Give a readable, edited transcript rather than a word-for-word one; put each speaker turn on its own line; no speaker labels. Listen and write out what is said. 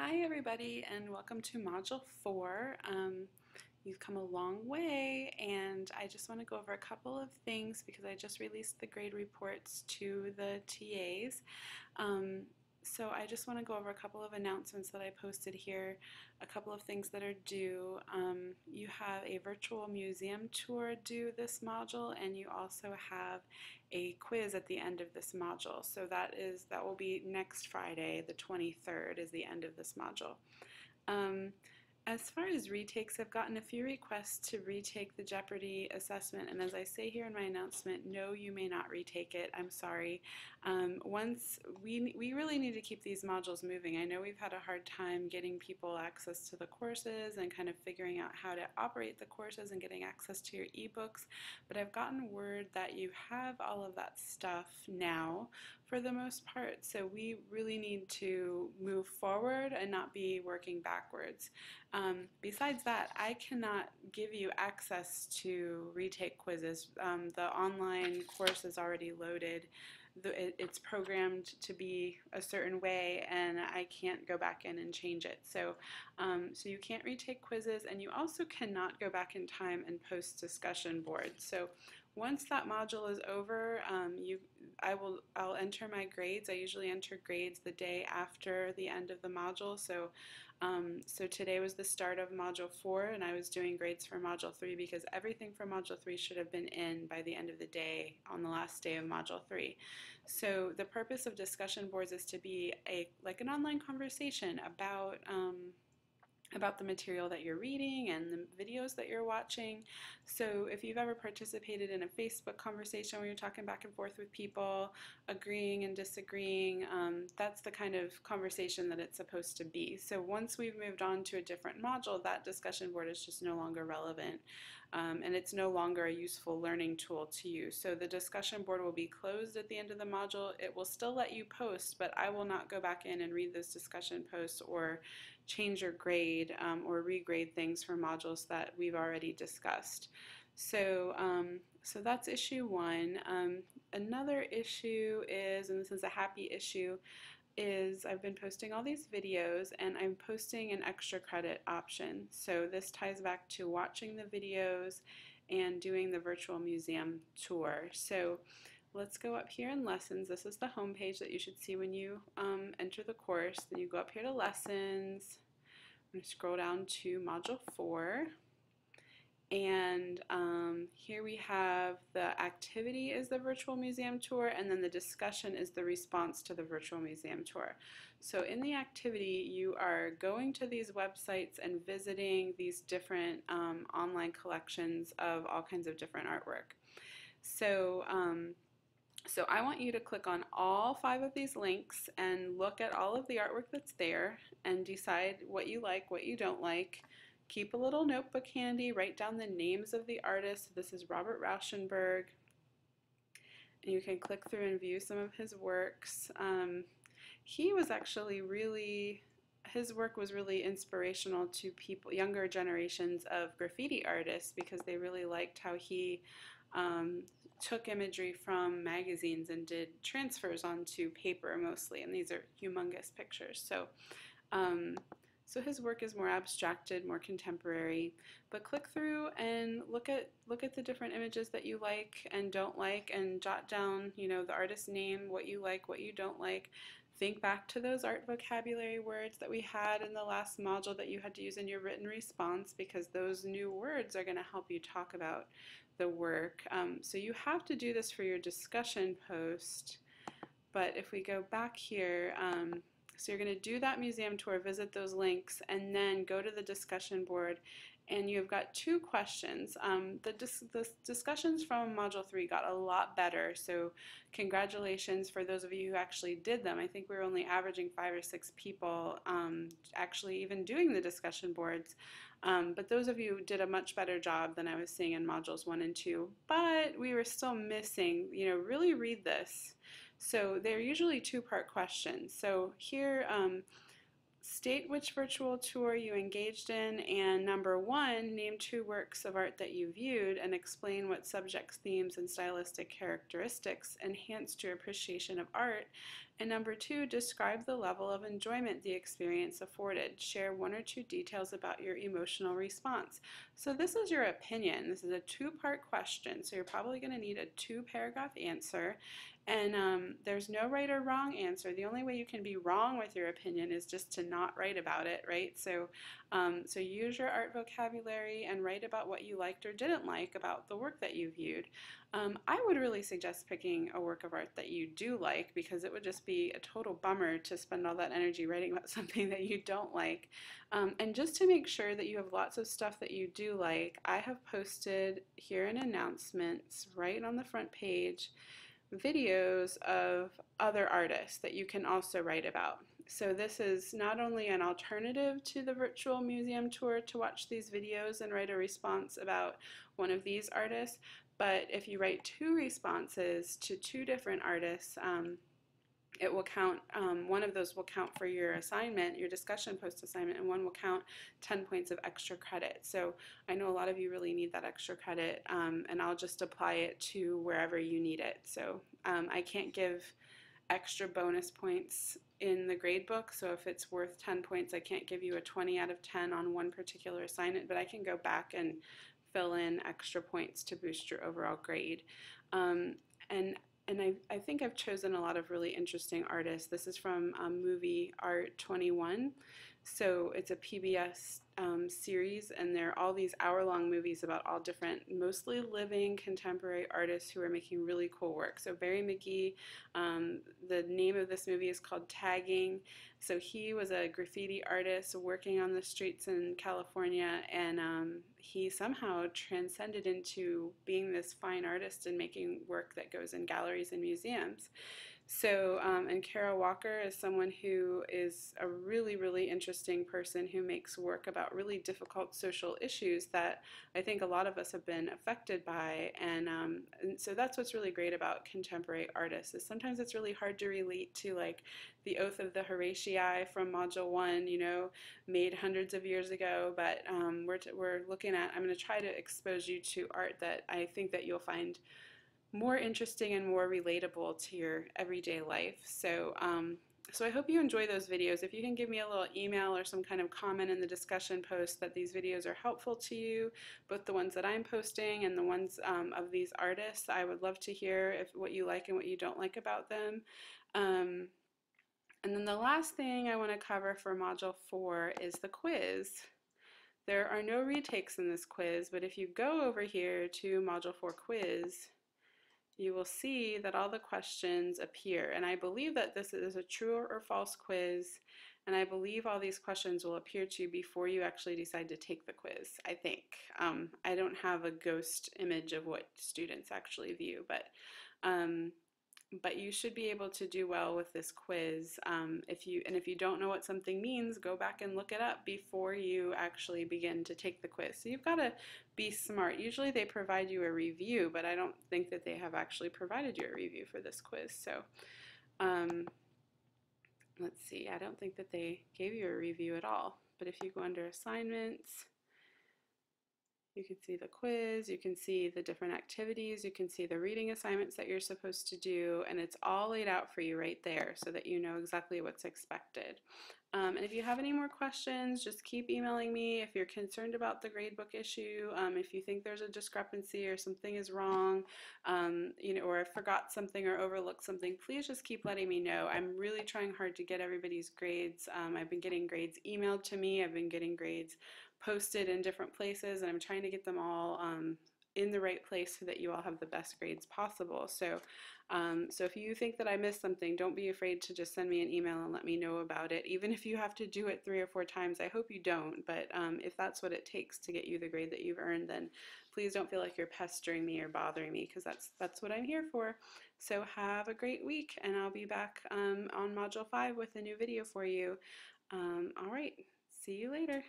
Hi everybody and welcome to Module 4. You've come a long way and I just want to go over a couple of things because I just released the grade reports to the TAs. So I just want to go over a couple of announcements that I posted here, a couple of things that are due. You have a virtual museum tour due this module, and you also have a quiz at the end of this module. So that will be next Friday, the 23rd is the end of this module. As far as retakes, I've gotten a few requests to retake the Jeopardy assessment, and as I say here in my announcement, no, you may not retake it. I'm sorry. We really need to keep these modules moving. I know we've had a hard time getting people access to the courses and kind of figuring out how to operate the courses and getting access to your ebooks, but I've gotten word that you have all of that stuff now for the most part, so we really need to move forward and not be working backwards. Besides that, I cannot give you access to retake quizzes. The online course is already loaded. It's programmed to be a certain way, and I can't go back in and change it. So you can't retake quizzes, and you also cannot go back in time and post discussion boards. So once that module is over, I'll enter my grades. I usually enter grades the day after the end of the module. So today was the start of Module 4, and I was doing grades for Module 3 because everything for Module 3 should have been in by the end of the day on the last day of Module 3. So the purpose of discussion boards is to be like an online conversation about the material that you're reading and the videos that you're watching. So if you've ever participated in a Facebook conversation where you're talking back and forth with people, agreeing and disagreeing, that's the kind of conversation that it's supposed to be. So once we've moved on to a different module, that discussion board is just no longer relevant, and it's no longer a useful learning tool to you. So the discussion board will be closed at the end of the module. It will still let you post, but I will not go back in and read those discussion posts or change your grade or regrade things for modules that we've already discussed. So that's issue one. Another issue is, and this is a happy issue, is I've been posting all these videos and I'm posting an extra credit option. So this ties back to watching the videos and doing the virtual museum tour. So let's go up here in lessons. This is the home page that you should see when you enter the course. Then you go up here to lessons. I'm going to scroll down to module 4. And here we have the activity is the virtual museum tour, and then the discussion is the response to the virtual museum tour. So in the activity, you are going to these websites and visiting these different online collections of all kinds of different artwork. So I want you to click on all 5 of these links and look at all of the artwork that's there and decide what you like, what you don't like. Keep a little notebook handy, write down the names of the artists. This is Robert Rauschenberg. And you can click through and view some of his works. He was actually his work was really inspirational to people, younger generations of graffiti artists, because they really liked how he took imagery from magazines and did transfers onto paper mostly, and these are humongous pictures. So his work is more abstracted, more contemporary, but click through and look at the different images that you like and don't like, and jot down, the artist's name, what you like, what you don't like. Think back to those art vocabulary words that we had in the last module that you had to use in your written response, because those new words are going to help you talk about the work. So you have to do this for your discussion post, but if we go back here, so you're going to do that museum tour, visit those links, and then go to the discussion board, and you've got 2 questions. The discussions from Module 3 got a lot better, so congratulations for those of you who actually did them. I think we were only averaging 5 or 6 people actually even doing the discussion boards, but those of you did a much better job than I was seeing in Modules 1 and 2, but we were still missing, really read this. So they're usually 2-part questions. So here, state which virtual tour you engaged in, and number 1, name 2 works of art that you viewed and explain what subjects, themes, and stylistic characteristics enhanced your appreciation of art. And number 2, describe the level of enjoyment the experience afforded. Share 1 or 2 details about your emotional response. So this is your opinion. This is a 2-part question, so you're probably going to need a 2-paragraph answer. And there's no right or wrong answer. The only way you can be wrong with your opinion is just to not write about it, right? So, so use your art vocabulary and write about what you liked or didn't like about the work that you viewed. I would really suggest picking a work of art that you do like, because it would just be a total bummer to spend all that energy writing about something that you don't like. And just to make sure that you have lots of stuff that you do like, I have posted here in announcements right on the front page videos of other artists that you can also write about. So this is not only an alternative to the virtual museum tour to watch these videos and write a response about one of these artists, but if you write 2 responses to 2 different artists, it will count, one of those will count for your assignment, your discussion post assignment, and one will count 10 points of extra credit. So I know a lot of you really need that extra credit, and I'll just apply it to wherever you need it. So I can't give extra bonus points in the grade book, so if it's worth 10 points, I can't give you a 20 out of 10 on one particular assignment, but I can go back and fill in extra points to boost your overall grade. And I think I've chosen a lot of really interesting artists. This is from Movie Art 21. So it's a PBS series, and there are all these hour-long movies about all different, mostly living contemporary artists who are making really cool work. So Barry McGee, the name of this movie is called Tagging. So he was a graffiti artist working on the streets in California, and he somehow transcended into being this fine artist and making work that goes in galleries and museums. So, and Kara Walker is someone who is a really, really interesting person who makes work about really difficult social issues that I think a lot of us have been affected by. And so that's what's really great about contemporary artists, is sometimes it's really hard to relate to, like, the Oath of the Horatii from Module 1, you know, made hundreds of years ago, but we're looking at, I'm going to try to expose you to art that I think that you'll find more interesting and more relatable to your everyday life. So, so I hope you enjoy those videos. If you can give me a little email or some kind of comment in the discussion post that these videos are helpful to you, both the ones that I'm posting and the ones of these artists, I would love to hear what you like and what you don't like about them. And then the last thing I want to cover for Module 4 is the quiz. There are no retakes in this quiz, but if you go over here to Module 4 quiz, you will see that all the questions appear. And I believe that this is a true or false quiz, and I believe all these questions will appear to you before you actually decide to take the quiz, I think. I don't have a ghost image of what students actually view, but you should be able to do well with this quiz. If you don't know what something means, go back and look it up before you actually begin to take the quiz. So you've got to be smart. Usually they provide you a review, but I don't think that they have actually provided you a review for this quiz. So let's see, I don't think that they gave you a review at all. But if you go under assignments, you can see the quiz, you can see the different activities, you can see the reading assignments that you're supposed to do, and it's all laid out for you right there so that you know exactly what's expected. And if you have any more questions, just keep emailing me. If you're concerned about the gradebook issue, if you think there's a discrepancy or something is wrong, you know, or I forgot something or overlooked something, please just keep letting me know. I'm really trying hard to get everybody's grades. I've been getting grades emailed to me. I've been getting grades posted in different places, and I'm trying to get them all in the right place so that you all have the best grades possible. So, so if you think that I missed something, don't be afraid to just send me an email and let me know about it. Even if you have to do it 3 or 4 times, I hope you don't, but if that's what it takes to get you the grade that you've earned, then please don't feel like you're pestering me or bothering me, because that's what I'm here for. So have a great week, and I'll be back on Module 5 with a new video for you. All right, see you later.